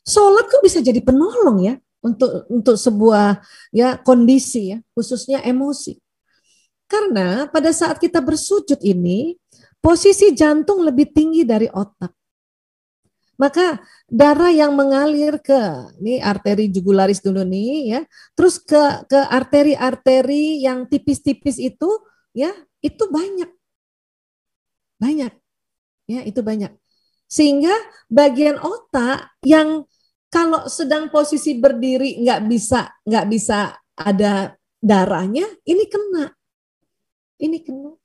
Sholat kok bisa jadi penolong ya untuk sebuah ya kondisi ya, khususnya emosi. Karena pada saat kita bersujud ini, posisi jantung lebih tinggi dari otak. Maka darah yang mengalir ke nih arteri jugularis dulu nih ya, terus ke arteri-arteri yang tipis-tipis itu ya, itu banyak ya, itu banyak. Sehingga bagian otak yang kalau sedang posisi berdiri nggak bisa ada darahnya, ini kena,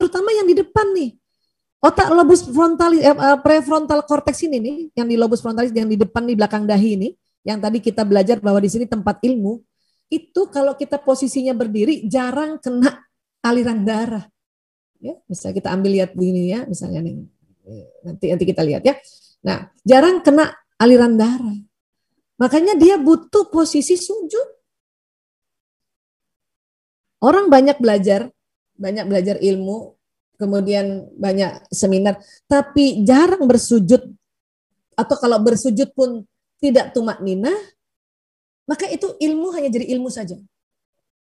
terutama yang di depan nih. Otak lobus frontalis, prefrontal cortex ini nih, yang di lobus frontalis yang di depan di belakang dahi ini, yang tadi kita belajar bahwa di sini tempat ilmu, itu kalau kita posisinya berdiri jarang kena aliran darah. Ya, misalnya kita ambil lihat begini ya, misalnya nih, nanti kita lihat ya. Nah, jarang kena aliran darah. Makanya dia butuh posisi sujud. Orang banyak belajar ilmu, kemudian banyak seminar, tapi jarang bersujud, atau kalau bersujud pun tidak tumak nina, maka itu ilmu hanya jadi ilmu saja.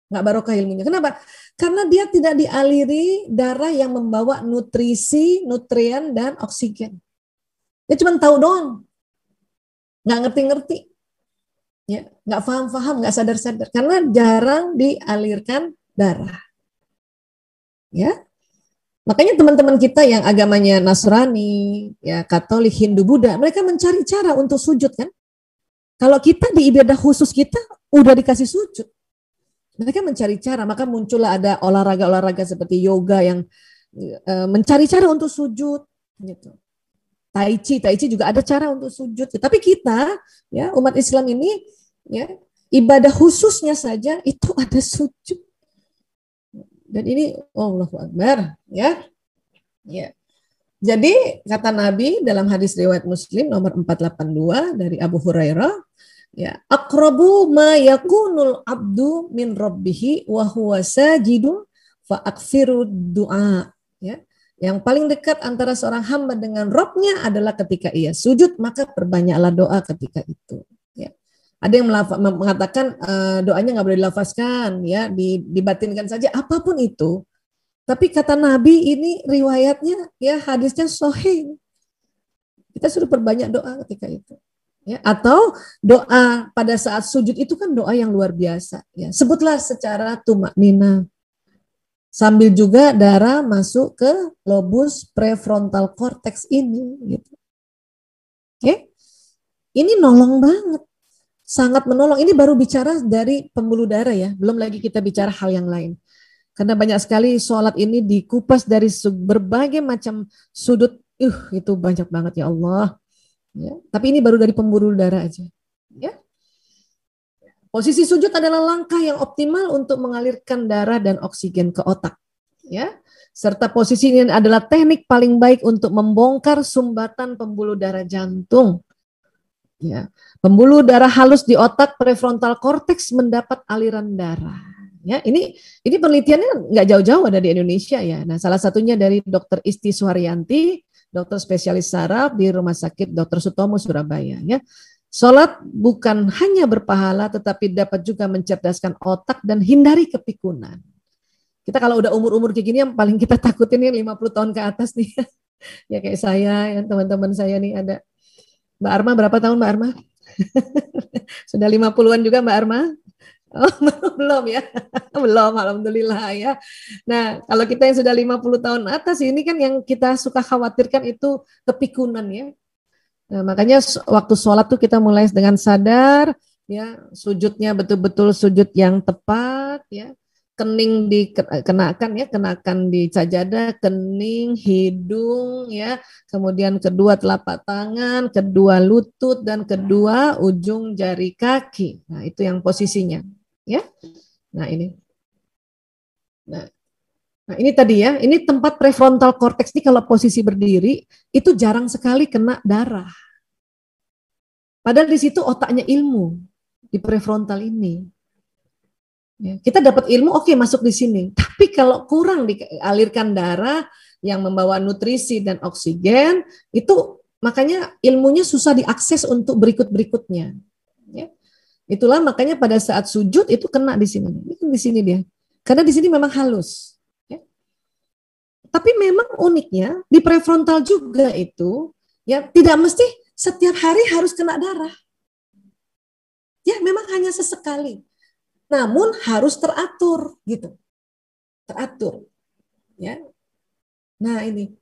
Nggak barokah ilmunya. Kenapa? Karena dia tidak dialiri darah yang membawa nutrisi, nutrien, dan oksigen. Dia cuma tahu doang. Nggak ngerti-ngerti. Ya, nggak paham-paham, nggak sadar-sadar. Karena jarang dialirkan darah. Ya, makanya teman-teman kita yang agamanya Nasrani, ya Katolik, Hindu, Buddha, mereka mencari cara untuk sujud kan. Kalau kita di ibadah khusus kita udah dikasih sujud. Mereka mencari cara, maka muncullah ada olahraga-olahraga seperti yoga yang mencari cara untuk sujud gitu. Tai Chi juga ada cara untuk sujud. Tapi kita, ya umat Islam ini, ya ibadah khususnya saja itu ada sujud. Dan ini Allahu Akbar, ya. Ya. Jadi kata Nabi dalam hadis riwayat Muslim nomor 482 dari Abu Hurairah, ya, aqrabu ma yakunul abdu min rabbihi wa huwa sajidun fa aktsiru du'a, ya. Yang paling dekat antara seorang hamba dengan Rabb-nya adalah ketika ia sujud, maka perbanyaklah doa ketika itu. Ya. Ada yang mengatakan doanya nggak boleh dilafazkan, ya, dibatinkan saja, apapun itu. Tapi kata Nabi ini riwayatnya, ya hadisnya sahih. Kita suruh perbanyak doa ketika itu. Ya, atau doa pada saat sujud itu kan doa yang luar biasa. Ya, sebutlah secara tumak nina. Sambil juga darah masuk ke lobus prefrontal cortex ini. Gitu. Oke, ini nolong banget, sangat menolong. Ini baru bicara dari pembuluh darah ya, belum lagi kita bicara hal yang lain. Karena banyak sekali sholat ini dikupas dari berbagai macam sudut, itu banyak banget ya Allah. Ya, tapi ini baru dari pembuluh darah aja. Ya. Posisi sujud adalah langkah yang optimal untuk mengalirkan darah dan oksigen ke otak. Ya. Serta posisi ini adalah teknik paling baik untuk membongkar sumbatan pembuluh darah jantung. Ya. Pembuluh darah halus di otak prefrontal cortex mendapat aliran darah. Ya, ini penelitiannya nggak jauh-jauh ada di Indonesia ya. Nah, salah satunya dari Dr. Isti Suharyanti, dokter spesialis saraf di Rumah Sakit Dr. Sutomo Surabaya. Ya, sholat bukan hanya berpahala, tetapi dapat juga mencerdaskan otak dan hindari kepikunan. Kita kalau udah umur-umur kayak gini, yang paling kita takutin nih 50 tahun ke atas nih. Ya kayak saya, ya, teman-teman saya nih ada. Mbak Arma, berapa tahun Mbak Arma? Sudah 50-an juga Mbak Arma? Oh, belum ya, belum, alhamdulillah ya. Nah, kalau kita yang sudah 50 tahun atas, ini kan yang kita suka khawatirkan itu kepikunan ya. Nah, makanya waktu sholat tuh kita mulai dengan sadar, ya, sujudnya betul-betul sujud yang tepat, ya. Kening kenakan di sajadah, kening, hidung, ya. Kemudian kedua telapak tangan, kedua lutut, dan kedua ujung jari kaki. Nah, itu yang posisinya. Ya, nah ini, nah ini tadi ya, ini tempat prefrontal cortex ini kalau posisi berdiri itu jarang sekali kena darah. Padahal di situ otaknya ilmu di prefrontal ini. Ya, kita dapat ilmu, oke, masuk di sini. Tapi kalau kurang dialirkan darah yang membawa nutrisi dan oksigen, itu makanya ilmunya susah diakses untuk berikut-berikutnya. Ya. Itulah makanya pada saat sujud itu kena di sini. Di sini dia. Karena di sini memang halus. Ya. Tapi memang uniknya di prefrontal juga itu ya tidak mesti setiap hari harus kena darah. Ya memang hanya sesekali. Namun harus teratur gitu. Teratur. Ya. Nah ini.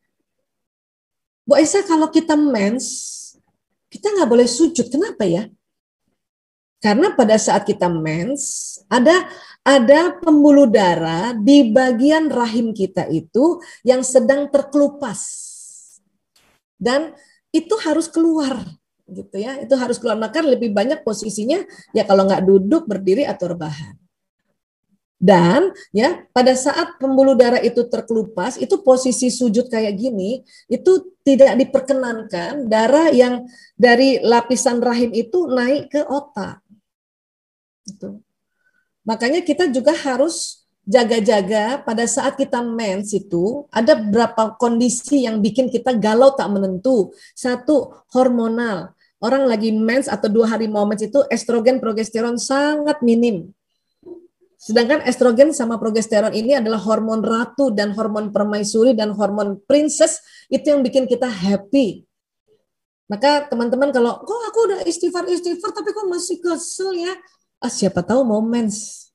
Bu Esa kalau kita mens, kita nggak boleh sujud. Kenapa ya? Karena pada saat kita mens, ada pembuluh darah di bagian rahim kita itu yang sedang terkelupas. Dan itu harus keluar gitu ya. Itu harus keluar. Maka lebih banyak posisinya ya kalau nggak duduk, berdiri atau rebahan. Dan ya pada saat pembuluh darah itu terkelupas, itu posisi sujud kayak gini, itu tidak diperkenankan darah yang dari lapisan rahim itu naik ke otak. Gitu. Makanya kita juga harus jaga-jaga pada saat kita mens itu ada beberapa kondisi yang bikin kita galau tak menentu. Satu, hormonal. Orang lagi mens atau 2 hari mau mens itu estrogen, progesteron sangat minim. Sedangkan estrogen sama progesteron ini adalah hormon ratu dan hormon permaisuri dan hormon princess, itu yang bikin kita happy. Maka teman-teman kalau, kok aku udah istighfar tapi kok masih kesel ya? Siapa tahu mau mens.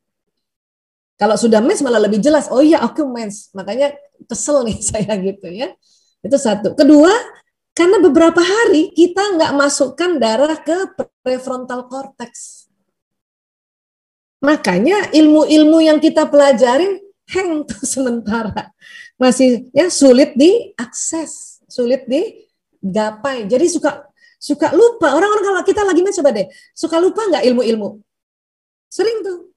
Kalau sudah mens malah lebih jelas, oh iya aku mens. Makanya kesel nih saya gitu ya. Itu satu. Kedua, karena beberapa hari kita nggak masukkan darah ke prefrontal cortex. Makanya ilmu-ilmu yang kita pelajarin hang tuh sementara. Masih ya sulit diakses, sulit digapai. Jadi suka lupa. Orang-orang kalau kita lagi coba deh, suka lupa nggak ilmu-ilmu? Sering tuh.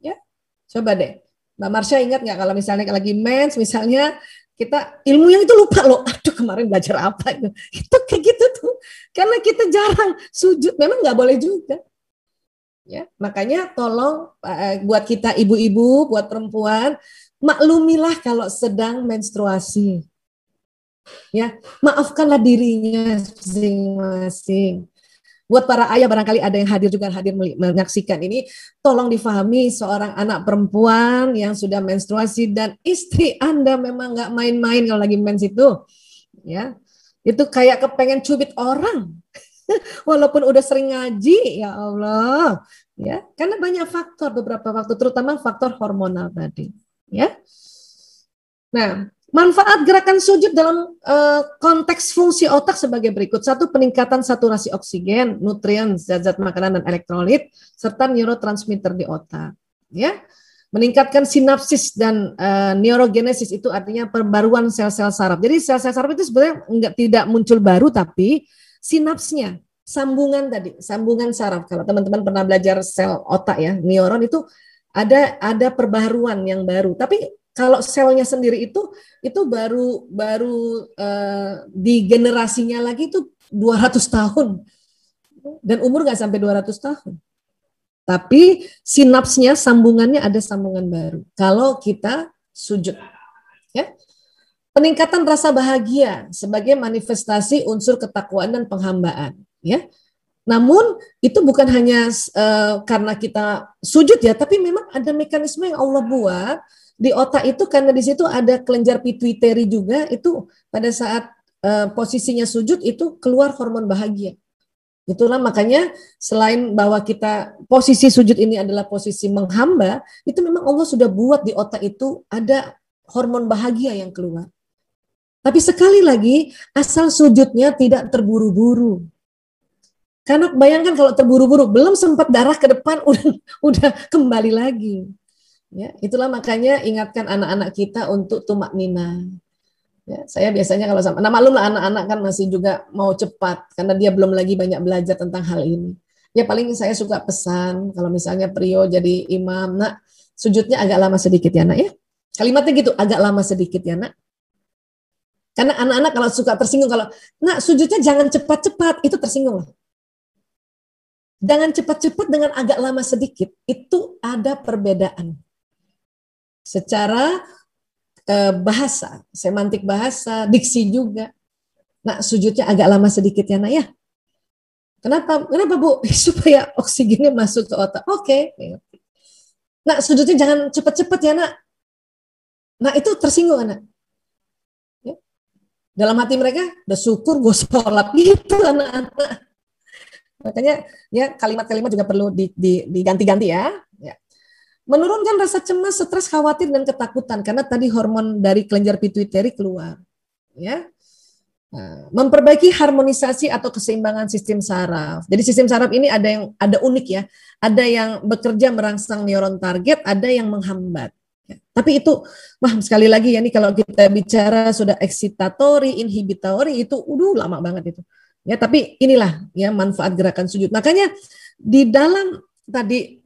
Ya. Coba deh. Mbak Marsha ingat nggak kalau misalnya lagi mens, misalnya kita ilmu yang itu lupa loh. Aduh kemarin belajar apa itu? Itu kayak gitu tuh. Karena kita jarang sujud, memang nggak boleh juga. Ya, makanya tolong buat kita ibu-ibu, buat perempuan, maklumilah kalau sedang menstruasi. Ya, maafkanlah dirinya masing-masing. Buat para ayah barangkali ada yang hadir juga hadir menyaksikan ini, tolong difahami seorang anak perempuan yang sudah menstruasi dan istri Anda memang nggak main-main kalau lagi mens itu. Ya, itu kayak kepengen cubit orang. Walaupun udah sering ngaji, ya Allah, ya, karena banyak faktor, beberapa faktor, terutama faktor hormonal tadi, ya. Nah, manfaat gerakan sujud dalam konteks fungsi otak sebagai berikut: satu, peningkatan saturasi oksigen, nutrien, zat-zat makanan dan elektrolit, serta neurotransmitter di otak, ya. Meningkatkan sinapsis dan neurogenesis, itu artinya perbaruan sel-sel saraf. Jadi sel-sel saraf itu sebenarnya tidak muncul baru, tapi sinapsnya, sambungan tadi, sambungan saraf. Kalau teman-teman pernah belajar sel otak ya, neuron itu ada perbaharuan yang baru. Tapi kalau selnya sendiri itu baru di generasinya lagi itu 200 tahun. Dan umur nggak sampai 200 tahun. Tapi sinapsnya, sambungannya ada sambungan baru. Kalau kita sujud. Ya. Peningkatan rasa bahagia sebagai manifestasi unsur ketakwaan dan penghambaan, ya. Namun itu bukan hanya karena kita sujud ya, tapi memang ada mekanisme yang Allah buat di otak itu, karena di situ ada kelenjar pituitary juga, itu pada saat posisinya sujud itu keluar hormon bahagia. Itulah makanya selain bahwa kita posisi sujud ini adalah posisi menghamba, itu memang Allah sudah buat di otak itu ada hormon bahagia yang keluar. Tapi sekali lagi, asal sujudnya tidak terburu-buru. Karena bayangkan kalau terburu-buru, belum sempat darah ke depan, udah kembali lagi. Ya, itulah makanya ingatkan anak-anak kita untuk tumak nina. Ya, saya biasanya kalau sama, nah maklum lah anak-anak kan masih juga mau cepat, karena dia belum lagi banyak belajar tentang hal ini. Ya paling saya suka pesan, kalau misalnya Prio jadi imam, nak sujudnya agak lama sedikit ya nak ya. Kalimatnya gitu, agak lama sedikit ya nak. Karena anak-anak kalau suka tersinggung, kalau nak sujudnya jangan cepat-cepat, itu tersinggung loh. Jangan cepat-cepat dengan agak lama sedikit, itu ada perbedaan. Secara bahasa, semantik bahasa, diksi juga. Nak sujudnya agak lama sedikit ya nak ya. Kenapa? Kenapa Bu? Supaya oksigennya masuk ke otak. Oke. Nak sujudnya jangan cepat-cepat ya nak. Nah itu tersinggung anak. Ya. Dalam hati mereka, udah syukur gue sholat gitu anak-anak. Makanya ya kalimat-kalimat juga perlu diganti-ganti ya. Ya. Menurunkan rasa cemas, stres, khawatir dan ketakutan karena tadi hormon dari kelenjar pituitari keluar. Ya. Nah, memperbaiki harmonisasi atau keseimbangan sistem saraf. Jadi sistem saraf ini ada unik ya. Ada yang bekerja merangsang neuron target, ada yang menghambat. Ya. Tapi itu, wah sekali lagi ya nih kalau kita bicara sudah excitatory, inhibitory itu, lama banget itu. Ya, tapi inilah ya manfaat gerakan sujud. Makanya di dalam tadi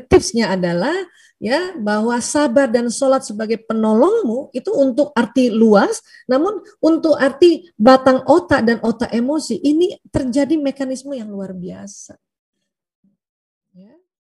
tipsnya adalah ya bahwa sabar dan sholat sebagai penolongmu itu untuk arti luas, namun untuk arti batang otak dan otak emosi ini terjadi mekanisme yang luar biasa. Ya.